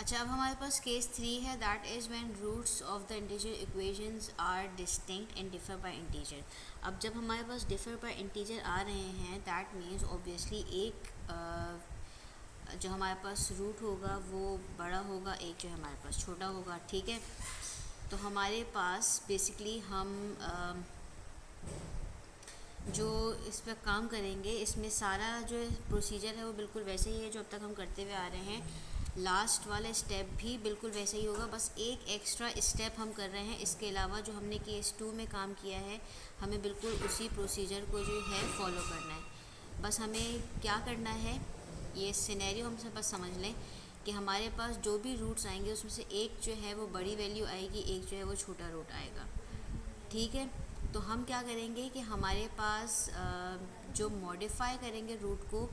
अच्छा, अब हमारे पास केस 3 है, that is when roots of the integer equations are distinct and differ by integer. अब जब हमारे पास डिफर बाय इंटीजर आ रहे हैं, दैट मीन्स ऑब्वियसली एक जो हमारे पास रूट होगा वो बड़ा होगा, एक जो हमारे पास छोटा होगा। ठीक है, तो हमारे पास बेसिकली हम जो इस पर काम करेंगे, इसमें सारा जो प्रोसीजर है वो बिल्कुल वैसे ही है जो अब तक हम करते हुए आ रहे हैं। लास्ट वाला स्टेप भी बिल्कुल वैसे ही होगा, बस एक एक्स्ट्रा स्टेप हम कर रहे हैं। इसके अलावा जो हमने केस 2 में काम किया है, हमें बिल्कुल उसी प्रोसीजर को जो है फॉलो करना है। बस हमें क्या करना है, ये सिनेरियो हम सब बस समझ लें कि हमारे पास जो भी रूट्स आएंगे उसमें से एक जो है वो बड़ी वैल्यू आएगी, एक जो है वो छोटा रूट आएगा। ठीक है, तो हम क्या करेंगे कि हमारे पास जो मॉडिफाई करेंगे रूट को,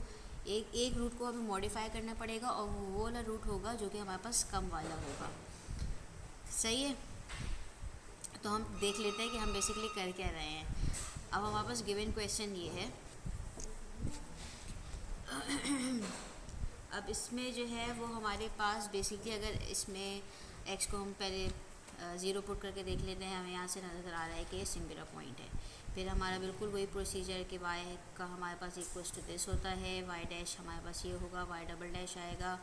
एक रूट को हमें मॉडिफाई करना पड़ेगा और वो वाला रूट होगा जो कि हमारे पास कम वाला होगा। सही है, तो हम देख लेते हैं कि हम बेसिकली कर क्या रहे हैं। अब हमारे पास गिवन क्वेश्चन ये है। अब इसमें जो है वो हमारे पास बेसिकली, अगर इसमें x को हम पहले 0 पुट करके देख लेते हैं, हमें यहाँ से नज़र आ रहा है कि सिंगुलर पॉइंट है। फिर हमारा बिल्कुल वही प्रोसीजर कि y का हमारे पास इक्वल्स टू दिस होता है, y डैश हमारे पास ये होगा, y डबल डैश आएगा,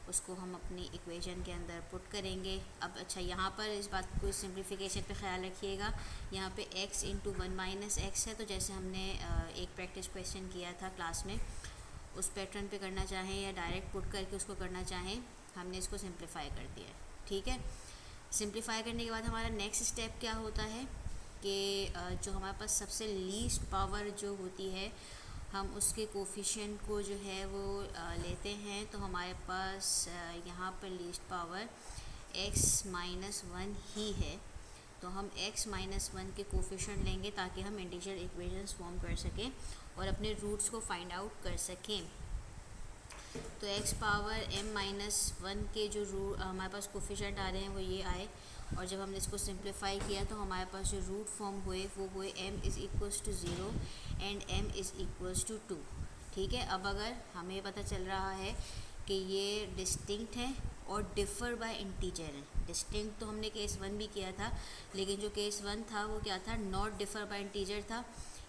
उसको हम अपनी इक्वेशन के अंदर पुट करेंगे। अब अच्छा, यहाँ पर इस बात को सिंप्लीफिकेशन पे ख्याल रखिएगा, यहाँ पे x इंटू 1 माइनस एक्स है, तो जैसे हमने एक प्रैक्टिस क्वेश्चन किया था क्लास में, उस पैटर्न पे करना चाहें या डायरेक्ट पुट करके उसको करना चाहें, हमने इसको सिंप्लीफाई कर दिया है। ठीक है, सिंप्लीफाई करने के बाद हमारा नेक्स्ट स्टेप क्या होता है कि जो हमारे पास सबसे लीस्ट पावर जो होती है, हम उसके कोफिशिएंट को जो है वो लेते हैं। तो हमारे पास यहाँ पर लीस्ट पावर x माइनस 1 ही है, तो हम x माइनस 1 के कोफिशिएंट लेंगे ताकि हम इंटीजर इक्वेशंस फॉर्म कर सकें और अपने रूट्स को फाइंड आउट कर सकें। तो x पावर m माइनस 1 के जो हमारे पास कोफिशिएंट आ रहे हैं वो ये आए, और जब हमने इसको सिंप्लीफाई किया तो हमारे पास जो रूट फॉर्म हुए वो हुए m is equals to 0 and m is equals to 2। ठीक है, अब अगर हमें पता चल रहा है कि ये डिस्टिंक्ट है और डिफ़र बाय इंटीजर है। डिस्टिंक्ट तो हमने केस 1 भी किया था, लेकिन जो केस 1 था वो क्या था, नॉट डिफ़र बाय इंटीजर था।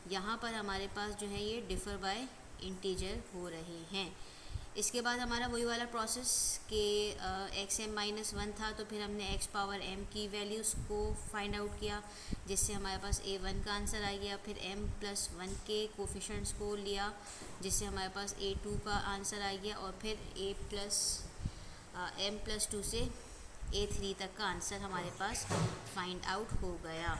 यहाँ पर हमारे पास जो है ये डिफ़र बाय इंटीजर हो रहे हैं। इसके बाद हमारा वही वाला प्रोसेस कि एक्स एम माइनस 1 था, तो फिर हमने x पावर m की वैल्यूज़ को फाइंड आउट किया, जिससे हमारे पास a1 का आंसर आ गया। फिर m प्लस 1 के कोफिशेंट्स को लिया, जिससे हमारे पास a2 का आंसर आ गया, और फिर m प्लस 2 से a3 तक का आंसर हमारे पास फाइंड आउट हो गया।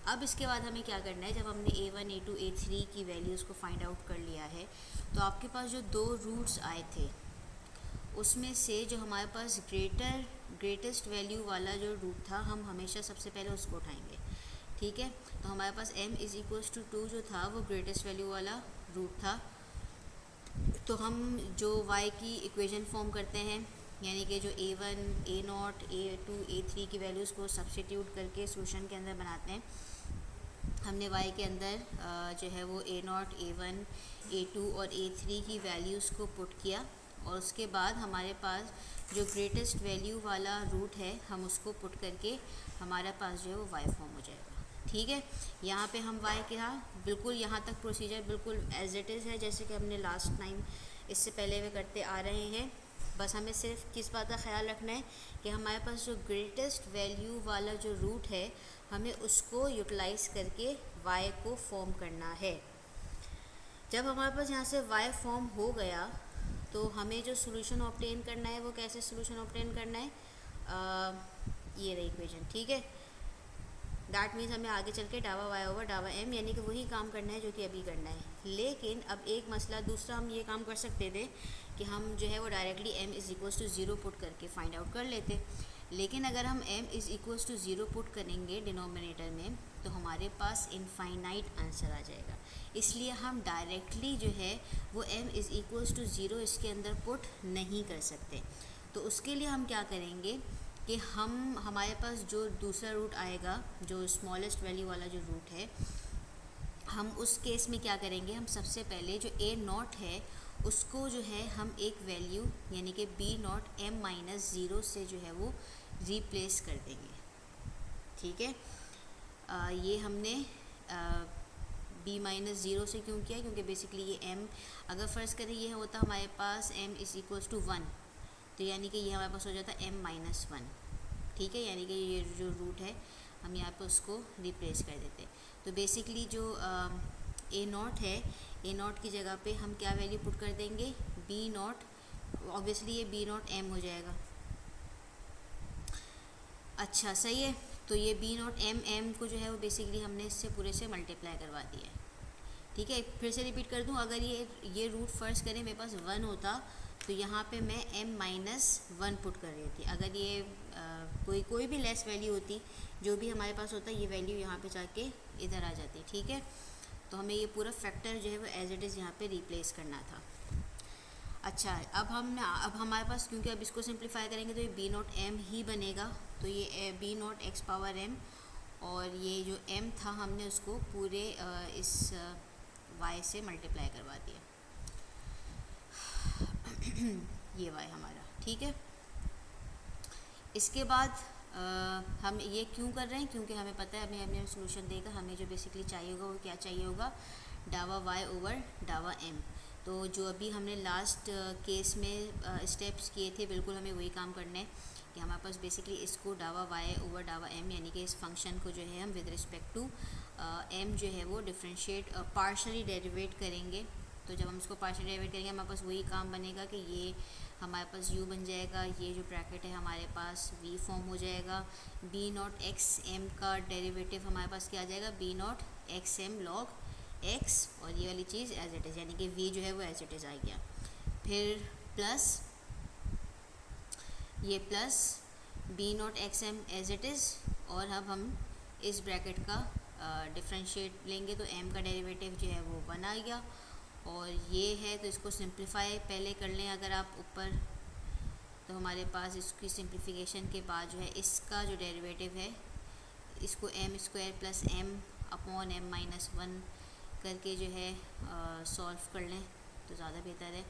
अब इसके बाद हमें क्या करना है, जब हमने a1, a2, a3 की वैल्यूज़ को फाइंड आउट कर लिया है, तो आपके पास जो दो रूट्स आए थे उसमें से जो हमारे पास ग्रेटेस्ट वैल्यू वाला जो रूट था, हम हमेशा सबसे पहले उसको उठाएंगे। ठीक है, तो हमारे पास m इज़ इक्वल्स टू 2 जो था वो ग्रेटेस्ट वैल्यू वाला रूट था। तो हम जो y की इक्वेशन फॉर्म करते हैं, यानी कि जो a1, a0, a2, a3 की वैल्यूज़ को सब्स्टिट्यूट करके सोल्यूशन के अंदर बनाते हैं, हमने y के अंदर जो है वो a0, a1, a2 और a3 की वैल्यूज़ को पुट किया, और उसके बाद हमारे पास जो ग्रेटेस्ट वैल्यू वाला रूट है हम उसको पुट करके हमारे पास जो है वो y फॉर्म हो जाएगा। ठीक है, यहाँ पे हम y के बिल्कुल यहाँ तक प्रोसीजर बिल्कुल एज इट इज़ है जैसे कि हमने लास्ट टाइम इससे पहले वे करते आ रहे हैं। बस हमें सिर्फ किस बात का ख्याल रखना है कि हमारे पास जो ग्रेटेस्ट वैल्यू वाला जो रूट है, हमें उसको यूटिलाइज़ करके y को फॉर्म करना है। जब हमारे पास यहाँ से y फॉर्म हो गया, तो हमें जो सोल्यूशन ऑब्टेन करना है वो कैसे सोल्यूशन ऑब्टेन करना है, ये रही इक्वेशन। ठीक है, दैट मीन्स हमें आगे चल के डावा y ओवर डावा m, यानी कि वही काम करना है जो कि अभी करना है। लेकिन अब एक मसला दूसरा, हम ये काम कर सकते थे कि हम जो है वो directly m is equals to 0 put करके फाइंड आउट कर लेते, लेकिन अगर हम m is equals to 0 put करेंगे डिनोमिनेटर में, तो हमारे पास इनफाइनाइट आंसर आ जाएगा। इसलिए हम डायरेक्टली जो है वो m इज़ इक्वल्स टू 0 इसके अंदर पुट नहीं कर सकते। तो उसके लिए हम क्या करेंगे कि हमारे पास जो दूसरा रूट आएगा, जो स्मॉलेस्ट वैल्यू वाला जो रूट है, हम उस केस में क्या करेंगे, हम सबसे पहले जो a0 है उसको जो है हम एक वैल्यू यानी कि B naught M minus zero से जो है वो रिप्लेस कर देंगे। ठीक है, ये हमने बी माइनस ज़ीरो से क्यों किया, क्योंकि बेसिकली ये m अगर फ़र्ज़ करें ये होता हमारे पास m इज़ इक्वल्स टू 1, तो यानी कि ये हमारे पास हो जाता m माइनस 1। ठीक है, यानी कि ये जो रूट है हम यहाँ पे उसको रिप्लेस कर देते। तो बेसिकली जो ए नॉट है, ए नॉट की जगह पे हम क्या वैल्यू पुट कर देंगे, बी नॉट, ऑब्वियसली ये बी नॉट एम हो जाएगा। अच्छा सही है, तो ये बी नॉट एम को जो है वो बेसिकली हमने इससे पूरे से मल्टीप्लाई करवा दिया है। ठीक है, फिर से रिपीट कर दूं, अगर ये रूट फर्स्ट करें मेरे पास 1 होता तो यहाँ पे मैं m माइनस 1 पुट कर रही थी। अगर ये कोई भी लेस वैल्यू होती, जो भी हमारे पास होता ये वैल्यू यहाँ पे जाके इधर आ जाती। ठीक है, तो हमें ये पूरा फैक्टर जो है वो एज इट इज़ यहाँ पे रिप्लेस करना था। अच्छा, अब हमारे पास, क्योंकि अब इसको सिंप्लीफाई करेंगे तो ये बी नॉट एम ही बनेगा, तो ये B naught X power M, और ये जो m था हमने उसको पूरे इस y से मल्टीप्लाई करवा दिया। ये y हमारा। ठीक है, इसके बाद हम ये क्यों कर रहे हैं, क्योंकि हमें पता है हमें सोल्यूशन देगा, हमें जो बेसिकली चाहिए होगा वो क्या चाहिए होगा, डावा y ओवर डावा m। तो जो अभी हमने लास्ट केस में स्टेप्स किए थे, बिल्कुल हमें वही काम करना है कि हमारे पास बेसिकली इसको डावा y ओवर डावा m, यानी कि इस फंक्शन को जो है हम विद रिस्पेक्ट टू m जो है वो डिफ्रेंशिएट पार्शली डेरिवेट करेंगे। तो जब हम इसको पार्शली डेरिवेट करेंगे हमारे पास वही काम बनेगा कि ये हमारे पास u बन जाएगा, ये जो ब्रैकेट है हमारे पास v फॉर्म हो जाएगा, b नॉट एक्स एम का डेरिवेटिव हमारे पास क्या आ जाएगा, b naught X M log x, और ये वाली चीज़ एज इट इज़, यानी कि v जो है वो एज इट इज़ आ गया। फिर प्लस ये plus b naught X M as it is, और अब हम इस ब्रैकेट का डिफरेंशिएट लेंगे तो m का डेरिवेटिव जो है वो 1 आ गया, और ये है तो इसको सिंप्लीफाई पहले कर लें अगर आप ऊपर, तो हमारे पास इसकी सिंप्लीफिकेशन के बाद जो है इसका जो डेरिवेटिव है इसको m square plus m upon m minus 1 करके जो है सॉल्व कर लें तो ज़्यादा बेहतर है।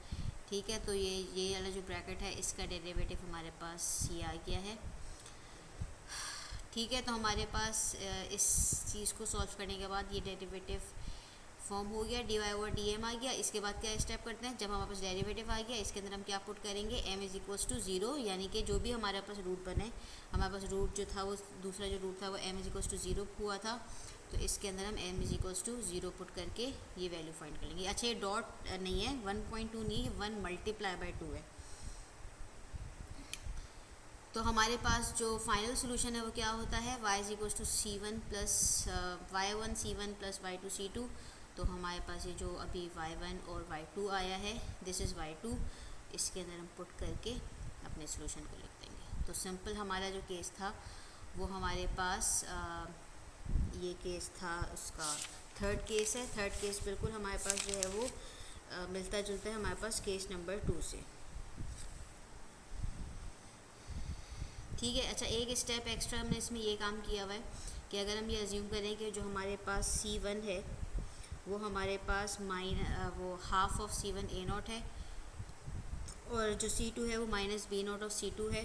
ठीक है, तो ये वाला जो ब्रैकेट है इसका डेरिवेटिव हमारे पास ये आ गया है। ठीक है, तो हमारे पास इस चीज़ को सॉल्व करने के बाद ये डेरिवेटिव फॉर्म हो गया, D Y over D M आ गया। इसके बाद क्या स्टेप करते हैं, जब हमारे पास डेरिवेटिव आ गया इसके अंदर हम क्या पुट करेंगे, m इज़ इक्वल्स टू 0, यानी कि जो भी हमारे पास रूट बने, हमारे पास रूट जो था वो दूसरा जो रूट था वो m इज़ इक्वल्स टू 0 हुआ था, तो इसके अंदर हम m is equals to 0 put करके ये वैल्यू फाइंड कर लेंगे। अच्छा, ये डॉट नहीं है, 1.2 नहीं है, 1 मल्टीप्लाई बाई 2 है। तो हमारे पास जो फाइनल सोल्यूशन है वो क्या होता है, y is equals to c1 plus y1 c1 plus y2 c2। तो हमारे पास ये जो अभी y1 और y2 आया है, दिस इज़ y2, इसके अंदर हम पुट करके अपने सोल्यूशन को लिख देंगे। तो सिंपल हमारा जो केस था वो हमारे पास ये केस था, उसका थर्ड केस है। थर्ड केस बिल्कुल हमारे पास जो है वो मिलता जुलता है हमारे पास केस नंबर 2 से। ठीक है, अच्छा एक स्टेप एक्स्ट्रा हमने इसमें ये काम किया हुआ है कि अगर हम ये अज्यूम करें कि जो हमारे पास C1 है वो हमारे पास वो half of C1 A not है, और जो C2 है वो minus B not of C2 है,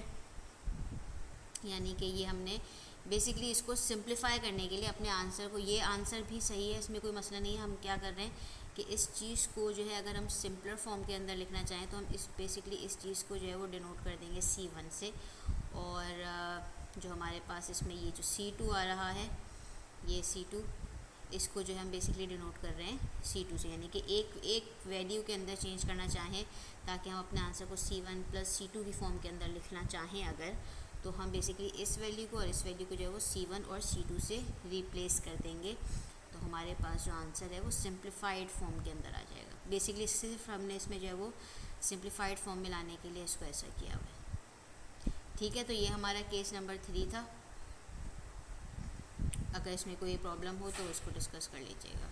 यानी कि ये हमने बेसिकली इसको सिंप्लीफाई करने के लिए अपने आंसर को, ये आंसर भी सही है, इसमें कोई मसला नहीं है। हम क्या कर रहे हैं कि इस चीज़ को जो है अगर हम सिंपलर फॉर्म के अंदर लिखना चाहें तो हम बेसिकली इस चीज़ को जो है वो डिनोट कर देंगे C1 से, और जो हमारे पास इसमें ये जो C2 आ रहा है, ये C2, इसको जो हम बेसिकली डिनोट कर रहे हैं C2 से, यानी कि एक वैल्यू के अंदर चेंज करना चाहें ताकि हम अपने आंसर को C1 प्लस C2 की फॉर्म के अंदर लिखना चाहें अगर, तो हम बेसिकली इस वैल्यू को और इस वैल्यू को जो है वो C1 और C2 से रिप्लेस कर देंगे, तो हमारे पास जो आंसर है वो सिंप्लीफाइड फॉर्म के अंदर आ जाएगा। बेसिकली सिर्फ हमने इसमें जो है वो सिंप्लीफाइड फॉर्म में लाने के लिए इसको ऐसा किया हुआ है। ठीक है, तो ये हमारा केस नंबर 3 था। अगर इसमें कोई प्रॉब्लम हो तो उसको डिस्कस कर लीजिएगा।